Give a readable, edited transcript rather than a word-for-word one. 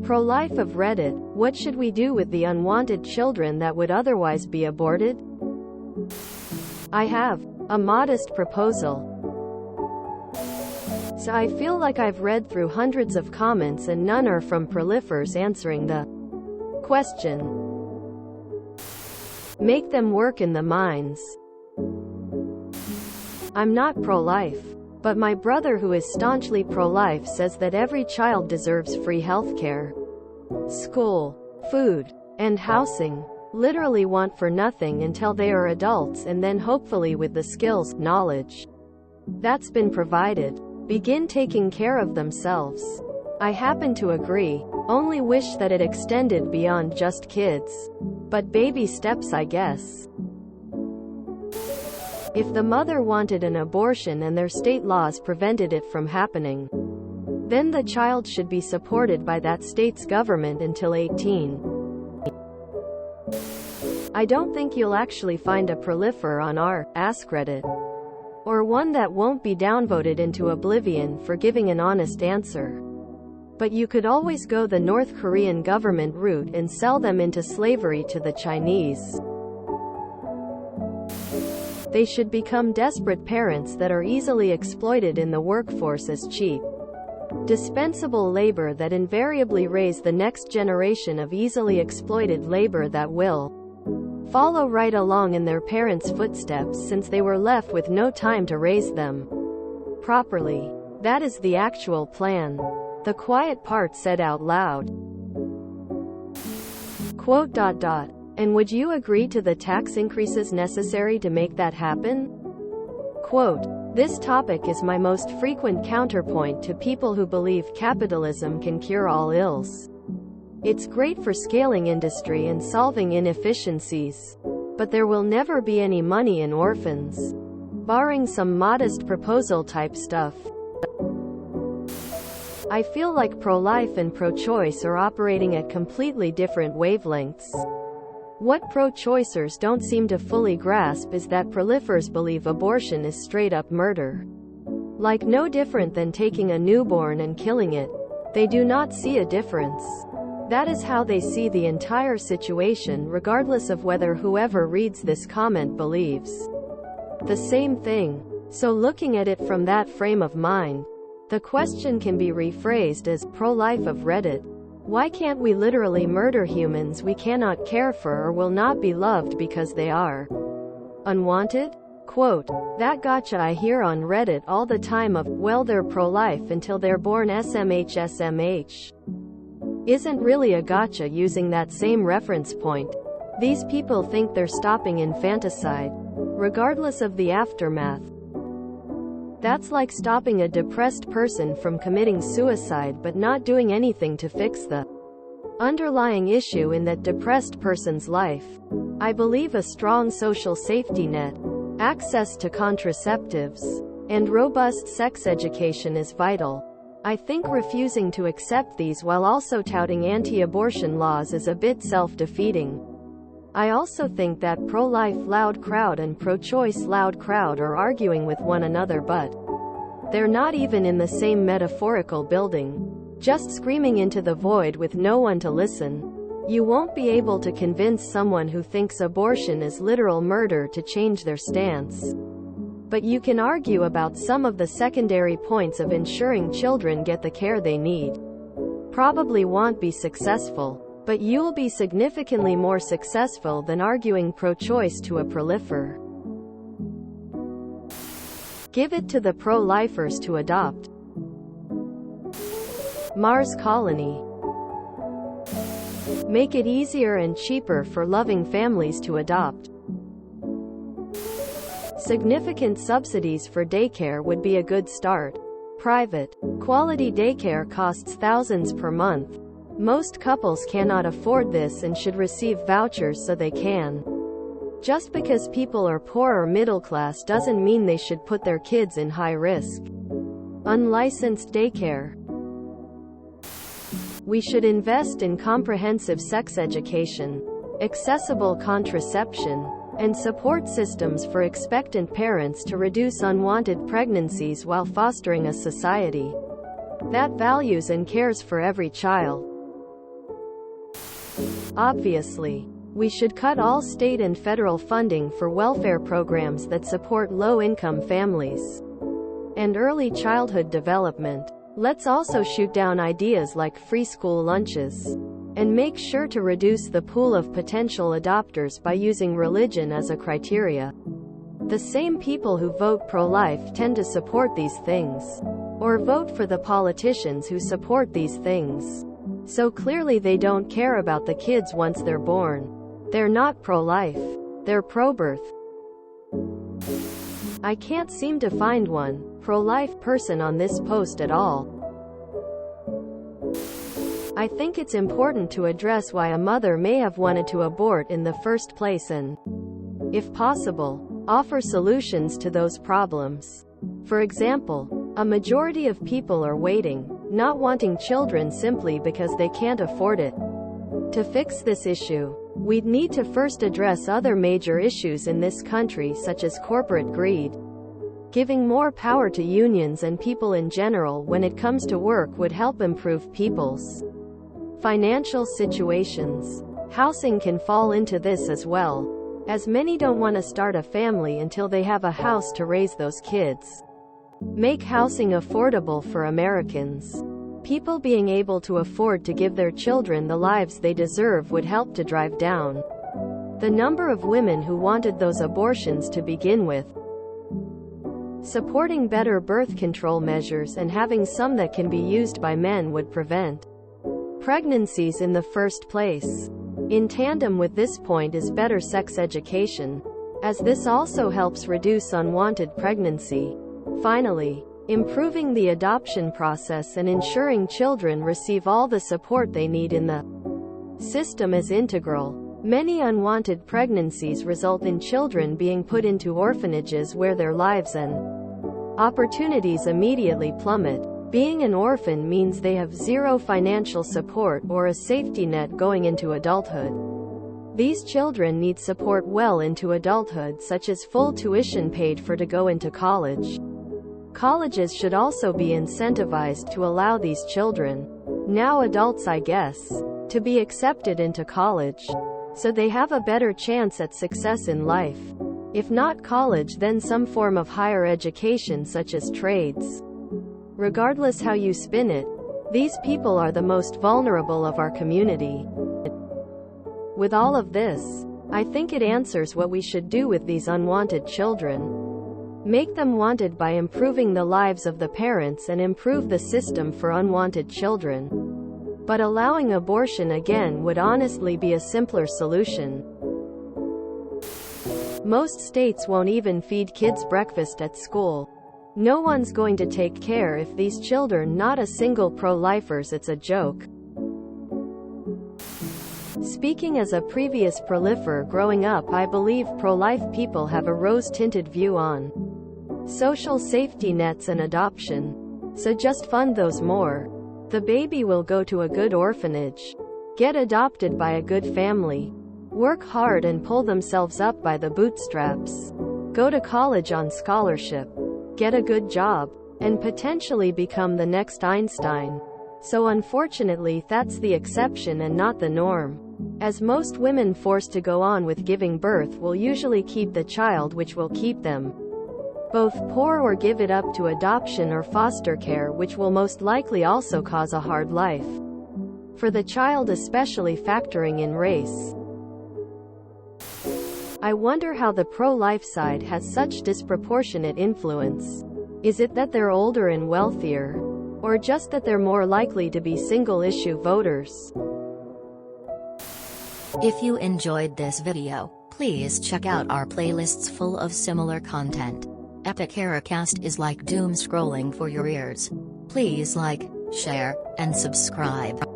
Pro-life of Reddit, what should we do with the unwanted children that would otherwise be aborted? I have a modest proposal. So I feel like I've read through hundreds of comments and none are from prolifers answering the question. Make them work in the mines. I'm not pro-life, but my brother who is staunchly pro-life says that every child deserves free healthcare, school, food, and housing. Literally want for nothing until they are adults and then hopefully with the skills, knowledge that's been provided, begin taking care of themselves. I happen to agree, only wish that it extended beyond just kids. But baby steps, I guess. If the mother wanted an abortion and their state laws prevented it from happening, then the child should be supported by that state's government until 18. I don't think you'll actually find a prolifer on our AskReddit, or one that won't be downvoted into oblivion for giving an honest answer. But you could always go the North Korean government route and sell them into slavery to the Chinese. They should become desperate parents that are easily exploited in the workforce as cheap, dispensable labor that invariably raise the next generation of easily exploited labor that will follow right along in their parents' footsteps since they were left with no time to raise them properly. That is the actual plan. The quiet part said out loud. Quote, And would you agree to the tax increases necessary to make that happen? Quote, This topic is my most frequent counterpoint to people who believe capitalism can cure all ills. It's great for scaling industry and solving inefficiencies. But there will never be any money in orphans. Barring some modest proposal type stuff. I feel like pro-life and pro-choice are operating at completely different wavelengths. What pro-choicers don't seem to fully grasp is that prolifers believe abortion is straight-up murder. Like no different than taking a newborn and killing it. They do not see a difference. That is how they see the entire situation, regardless of whether whoever reads this comment believes the same thing. So looking at it from that frame of mind, the question can be rephrased as, pro-life of Reddit, why can't we literally murder humans we cannot care for or will not be loved because they are unwanted? Quote, That gotcha I hear on Reddit all the time of, well, they're pro-life until they're born SMH. Isn't really a gotcha using that same reference point. These people think they're stopping infanticide, regardless of the aftermath. That's like stopping a depressed person from committing suicide but not doing anything to fix the underlying issue in that depressed person's life. I believe a strong social safety net, access to contraceptives, and robust sex education is vital. I think refusing to accept these while also touting anti-abortion laws is a bit self-defeating. I also think that pro-life loud crowd and pro-choice loud crowd are arguing with one another, but they're not even in the same metaphorical building, just screaming into the void with no one to listen. You won't be able to convince someone who thinks abortion is literal murder to change their stance. But you can argue about some of the secondary points of ensuring children get the care they need. Probably won't be successful, but you'll be significantly more successful than arguing pro-choice to a prolifer. Give it to the pro-lifers to adopt. Mars Colony. Make it easier and cheaper for loving families to adopt. Significant subsidies for daycare would be a good start. Private, quality daycare costs thousands per month. Most couples cannot afford this and should receive vouchers so they can. Just because people are poor or middle class doesn't mean they should put their kids in high risk. Unlicensed daycare. We should invest in comprehensive sex education, accessible contraception, and support systems for expectant parents to reduce unwanted pregnancies while fostering a society that values and cares for every child. Obviously, we should cut all state and federal funding for welfare programs that support low-income families and early childhood development. Let's also shoot down ideas like free school lunches, and make sure to reduce the pool of potential adopters by using religion as a criteria. The same people who vote pro-life tend to support these things, or vote for the politicians who support these things. So clearly they don't care about the kids once they're born. They're not pro-life. They're pro-birth. I can't seem to find one pro-life person on this post at all. I think it's important to address why a mother may have wanted to abort in the first place and, if possible, offer solutions to those problems. For example, a majority of people are waiting, not wanting children simply because they can't afford it. To fix this issue, we'd need to first address other major issues in this country such as corporate greed. Giving more power to unions and people in general when it comes to work would help improve people's financial situations. Housing can fall into this as well, as many don't want to start a family until they have a house to raise those kids. Make housing affordable for Americans. People being able to afford to give their children the lives they deserve would help to drive down the number of women who wanted those abortions to begin with. Supporting better birth control measures and having some that can be used by men would prevent pregnancies in the first place. In tandem with this point is better sex education, as this also helps reduce unwanted pregnancy. Finally, improving the adoption process and ensuring children receive all the support they need in the system is integral. Many unwanted pregnancies result in children being put into orphanages where their lives and opportunities immediately plummet. Being an orphan means they have zero financial support or a safety net going into adulthood. These children need support well into adulthood, such as full tuition paid for to go into college. Colleges should also be incentivized to allow these children, now adults I guess, to be accepted into college, so they have a better chance at success in life. If not college, then some form of higher education such as trades. Regardless how you spin it, these people are the most vulnerable of our community. With all of this, I think it answers what we should do with these unwanted children. Make them wanted by improving the lives of the parents and improve the system for unwanted children. But allowing abortion again would honestly be a simpler solution. Most states won't even feed kids breakfast at school. No one's going to take care if these children not a single pro-lifers. It's a joke. Speaking as a previous pro-lifer growing up, I believe pro-life people have a rose-tinted view on social safety nets and adoption. So just fund those more. The baby will go to a good orphanage, get adopted by a good family, work hard and pull themselves up by the bootstraps, go to college on scholarship, get a good job, and potentially become the next Einstein. So unfortunately that's the exception and not the norm, as most women forced to go on with giving birth will usually keep the child, which will keep them both poor, or give it up to adoption or foster care, which will most likely also cause a hard life for the child, especially factoring in race. I wonder how the pro-life side has such disproportionate influence. Is it that they're older and wealthier? Or just that they're more likely to be single-issue voters? If you enjoyed this video, please check out our playlists full of similar content. Epic Ericast is like doom scrolling for your ears. Please like, share, and subscribe.